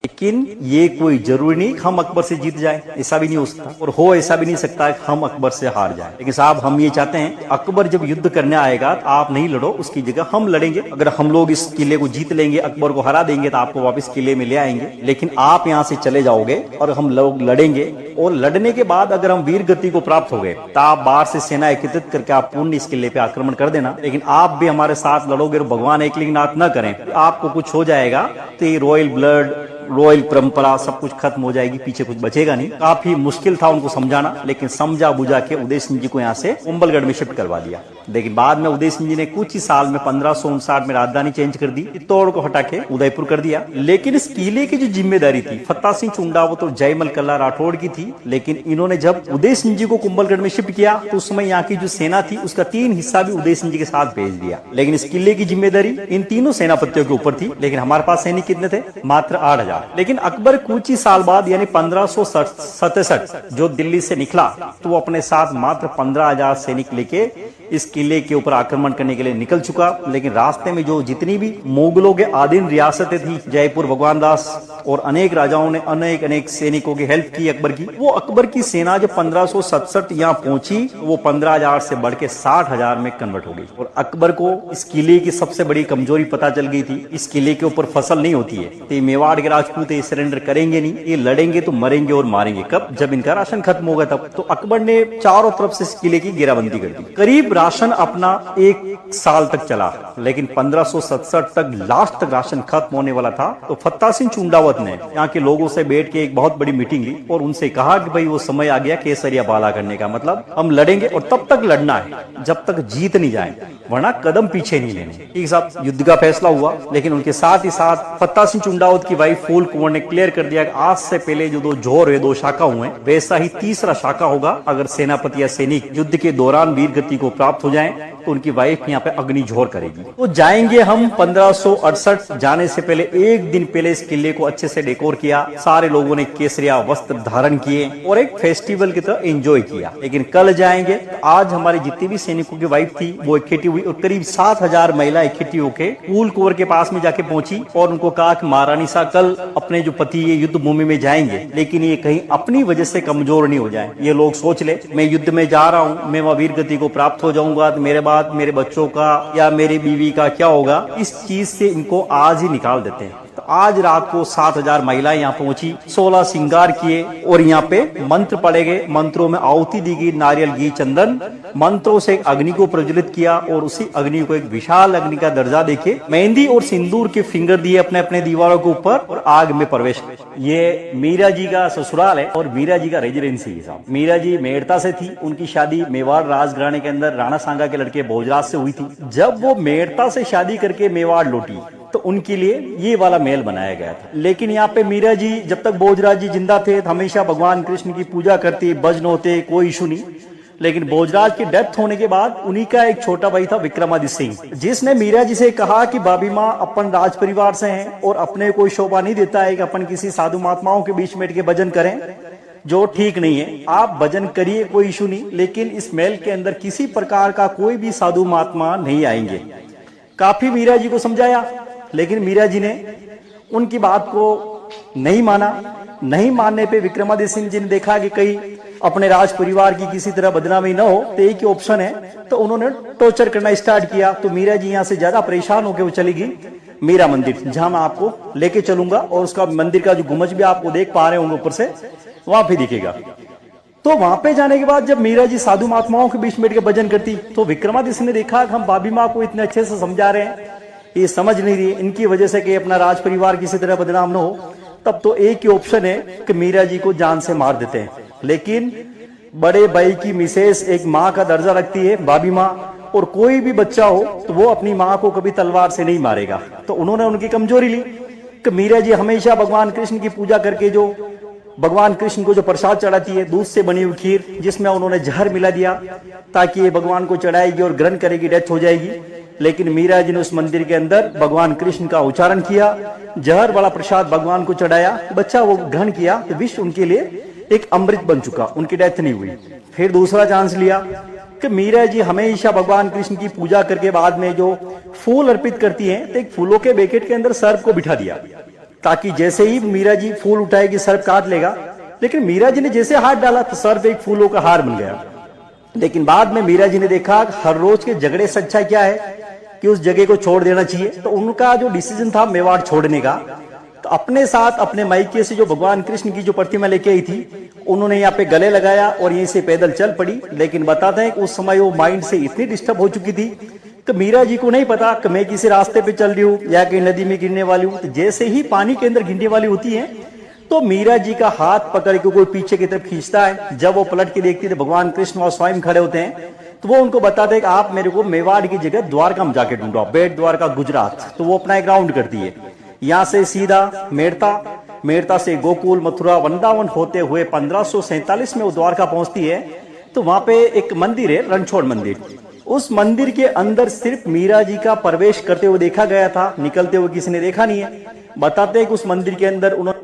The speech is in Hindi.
लेकिन ये कोई जरूरी नहीं हम अकबर से जीत जाए, ऐसा भी नहीं हो सकता, और हो ऐसा भी नहीं सकता कि हम अकबर से हार जाए। लेकिन साहब हम ये चाहते हैं अकबर जब युद्ध करने आएगा तो आप नहीं लड़ो, उसकी जगह हम लड़ेंगे। अगर हम लोग इस किले को जीत लेंगे, अकबर को हरा देंगे, तो आपको वापस किले में ले आएंगे। लेकिन आप यहाँ से चले जाओगे और हम लोग लड़ेंगे, और लड़ने के बाद अगर हम वीर गति को प्राप्त हो गए तो आप बाहर से सेना एकत्रित करके आप पूर्ण इस किले पे आक्रमण कर देना। लेकिन आप भी हमारे साथ लड़ोगे और भगवान एक लिंगनाथ न करें, आपको कुछ हो जाएगा तो ये रॉयल ब्लड, रॉयल परंपरा सब कुछ खत्म हो जाएगी, पीछे कुछ बचेगा नहीं। काफी मुश्किल था उनको समझाना, लेकिन समझा बुझा के उदय सिंह जी को यहाँ से कुंभलगढ़ में शिफ्ट करवा दिया। लेकिन बाद में उदय सिंह जी ने कुछ ही साल में 1559 में राजधानी चेंज कर दी, चित्तौड़ को हटा के उदयपुर कर दिया। लेकिन इस किले की जो जिम्मेदारी थी फत्ता सिंह चुंडा वो तो जयमल कल्ला राठौड़ की थी। लेकिन इन्होंने जब उदय सिंह जी को कुंभलगढ़ में शिफ्ट किया तो उस समय यहाँ की जो सेना थी उसका 3 हिस्सा भी उदय सिंह जी के साथ भेज दिया। लेकिन इस किले की जिम्मेदारी इन तीनों सेनापतियों के ऊपर थी। लेकिन हमारे पास सैनिक कितने थे? मात्र 8000। लेकिन अकबर कुछ ही साल बाद यानी 1567 जो दिल्ली से निकला तो वो अपने साथ मात्र 15000 सैनिक लेके इस किले के ऊपर आक्रमण करने के लिए निकल चुका। लेकिन रास्ते में जो जितनी भी मुगलों के आधीन रियासतें थी, जयपुर, भगवान दास और अनेक राजाओं ने अनेक सैनिकों की हेल्प की अकबर की। वो अकबर की सेना जब 1567 यहाँ पहुंची वो 15000 से बढ़ के 60000 में कन्वर्ट हो गई। और अकबर को इस किले की सबसे बड़ी कमजोरी पता चल गई थी, इस किले के ऊपर फसल नहीं होती है। तो मेवाड़ के राजपूत ये सरेंडर करेंगे नहीं, ये लड़ेंगे तो मरेंगे और मारेंगे कब? जब इनका राशन खत्म होगा तब। तो अकबर ने चारों तरफ से इस किले की घेराबंदी कर दी। करीब राशन अपना 1 साल तक चला, लेकिन 1567 तक लास्ट तक राशन खत्म होने वाला था। तो फत्ता सिंह चुंडावत ने यहाँ के लोगों से बैठ के एक बहुत बड़ी मीटिंग ली और उनसे कहा कि भाई वो समय आ गया केसरिया बाला करने का, मतलब हम लड़ेंगे और तब तक लड़ना है जब तक जीत नहीं जाए, वरना कदम पीछे नहीं लेने। ठीक साहब, युद्ध का फैसला हुआ। लेकिन उनके साथ ही साथ फत्ता सिंह चुंडावत की वाइफ फूल कुंवर ने क्लियर कर दिया कि आज से पहले जो 2 जोर है, 2 शाखा हुए, वैसा ही तीसरा शाखा होगा। अगर सेनापति या सैनिक युद्ध के दौरान वीर गति को प्राप्त हो जाए तो उनकी वाइफ यहाँ पे अग्नि जोर करेगी। तो जाएंगे हम 1568। जाने से पहले 1 दिन पहले इस किले को अच्छे से डेकोर किया, सारे लोगों ने केसरिया वस्त्र धारण किए और एक फेस्टिवल की तरह एंजॉय किया। लेकिन कल जाएंगे तो आज हमारी जितनी भी सैनिकों की वाइफ थी वो इकट्ठी हुई और करीब 7000 महिला इकट्ठी होकर फूल कुंवर के पास में जाके पहुंची और उनको कहा कि महारानी सा कल अपने जो पति ये युद्ध भूमि में जाएंगे, लेकिन ये कहीं अपनी वजह से कमजोर नहीं हो जाए। ये लोग सोच ले मैं युद्ध में जा रहा हूँ, मैं वह वीर गति को प्राप्त हो जाऊंगा तो मेरे बाद मेरे बच्चों का या मेरी बीवी का क्या होगा। इस चीज से इनको आज ही निकाल देते हैं। तो आज रात को 7000 महिलाएं यहाँ पहुंची, 16 श्रृंगार किए और यहाँ पे मंत्र पढ़े गए। मंत्रों में आहुति दी गई, नारियल, घी, चंदन। मंत्रों से अग्नि को प्रज्वलित किया और उसी अग्नि को एक विशाल अग्नि का दर्जा देके मेहंदी और सिंदूर के फिंगर दिए अपने अपने दीवारों के ऊपर और आग में प्रवेश किया। ये मीरा जी का ससुराल है और मीरा जी का रेजिडेंसी है। मीरा जी मेड़ता से थी, उनकी शादी मेवाड़ राजघराने के अंदर राणा सांगा के लड़के भोजराज से हुई थी। जब वो मेड़ता से शादी करके मेवाड़ लौटी तो उनके लिए ये वाला महल बनाया गया था। लेकिन यहाँ पे मीरा जी जब तक भोजराज जी जिंदा थे तो हमेशा भगवान कृष्ण की पूजा करती, भजन होते, कोई इशू नहीं। लेकिन भोजराज की डेथ होने के बाद उन्हीं का एक छोटा भाई था विक्रमादित्य सिंह, जिसने मीरा जी से कहा कि भाभी माँ अपन राज परिवार से हैं और अपने कोई शोभा नहीं देता है कि अपन किसी साधु महात्माओं के बीच में बैठ के भजन करें, जो ठीक नहीं है। आप भजन करिए, कोई इशू नहीं, लेकिन इस महल के अंदर किसी प्रकार का कोई भी साधु महात्मा नहीं आएंगे। काफी मीरा जी को समझाया, लेकिन मीरा जी ने उनकी बात को नहीं माना। नहीं मानने पे विक्रमादित्य सिंह जी ने देखा कि कहीं अपने राज परिवार की किसी तरह बदनामी न हो, तो एक ही ऑप्शन है, तो उन्होंने टॉर्चर करना स्टार्ट किया। तो मीरा जी यहाँ से ज्यादा परेशान होकर वो चली गई मीरा मंदिर, जहां मैं आपको लेके चलूंगा और उसका मंदिर का जो गुम्बज भी आपको देख पा रहे होंगे ऊपर से, वहां पे दिखेगा। तो वहां पे जाने के बाद जब मीरा जी साधु महात्माओं के बीच में बैठ के भजन करती तो विक्रमादित्य सिंह ने देखा कि हम भाभी माँ को इतने अच्छे से समझा रहे हैं, ये समझ नहीं रही, इनकी वजह से कि अपना राज परिवार किसी तरह बदनाम न हो। तब तो एक ही ऑप्शन है कि मीरा जी को जान से मार देते हैं। लेकिन बड़े भाई की मिसेस एक माँ का दर्जा रखती है, भाभी माँ, और कोई भी बच्चा हो तो वो अपनी माँ को कभी तलवार से नहीं मारेगा। तो उन्होंने उनकी कमजोरी ली कि मीरा जी हमेशा भगवान कृष्ण की पूजा करके जो भगवान कृष्ण को जो प्रसाद चढ़ाती है, दूध से बनी हुई खीर, जिसमें उन्होंने जहर मिला दिया ताकि ये भगवान को चढ़ाएगी और ग्रहण करेगी, डेथ हो जाएगी। लेकिन मीरा जी ने उस मंदिर के अंदर भगवान कृष्ण का उच्चारण किया, जहर वाला प्रसाद भगवान को चढ़ाया, बच्चा वो ग्रहण किया तो विष उनके लिए एक अमृत बन चुका, उनकी डेथ नहीं हुई। फिर दूसरा चांस लिया कि मीरा जी हमेशा भगवान कृष्ण की पूजा करके बाद में जो फूल अर्पित करती हैं, तो एक फूलों के बेकेट के अंदर सर्प को बिठा दिया ताकि जैसे ही मीरा जी फूल उठाएगी सर्प काट लेगा। लेकिन मीरा जी ने जैसे हाथ डाला तो सर्प एक फूलों का हार बन गया। लेकिन बाद में मीरा जी ने देखा हर रोज के झगड़े से अच्छा क्या है कि उस जगह को छोड़ देना चाहिए। तो उनका जो डिसीजन था मेवाड़ छोड़ने का, तो अपने साथ अपने मायके से जो भगवान कृष्ण की जो प्रतिमा लेके आई थी उन्होंने यहाँ पे गले लगाया और यहीं से पैदल चल पड़ी। लेकिन बताते हैं कि उस समय वो माइंड से इतनी डिस्टर्ब हो चुकी थी तो मीरा जी को नहीं पता कि मैं किसी रास्ते पे चल रही हूँ या कहीं नदी में गिरने वाली हूँ। तो जैसे ही पानी के अंदर गिरने वाली होती है तो मीरा जी का हाथ पकड़ के कोई पीछे की तरफ खींचता है। जब वो पलट के देखती है तो भगवान कृष्ण और स्वयं खड़े होते हैं। तो वो उनको बताते हैं कि आप मेरे को मेवाड़ की जगह द्वारका में जाके ढूंढो, बेट द्वारका गुजरात। तो वो अपना एक राउंड करती है, यहाँ से सीधा मेड़ता से गोकुल मथुरा वृंदावन होते हुए 1547 में वो द्वारका पहुंचती है। तो वहां पे एक मंदिर है, रणछोड़ मंदिर। उस मंदिर के अंदर सिर्फ मीरा जी का प्रवेश करते हुए देखा गया था, निकलते हुए किसी ने देखा नहीं है। बताते हैं कि उस मंदिर के अंदर उन्होंने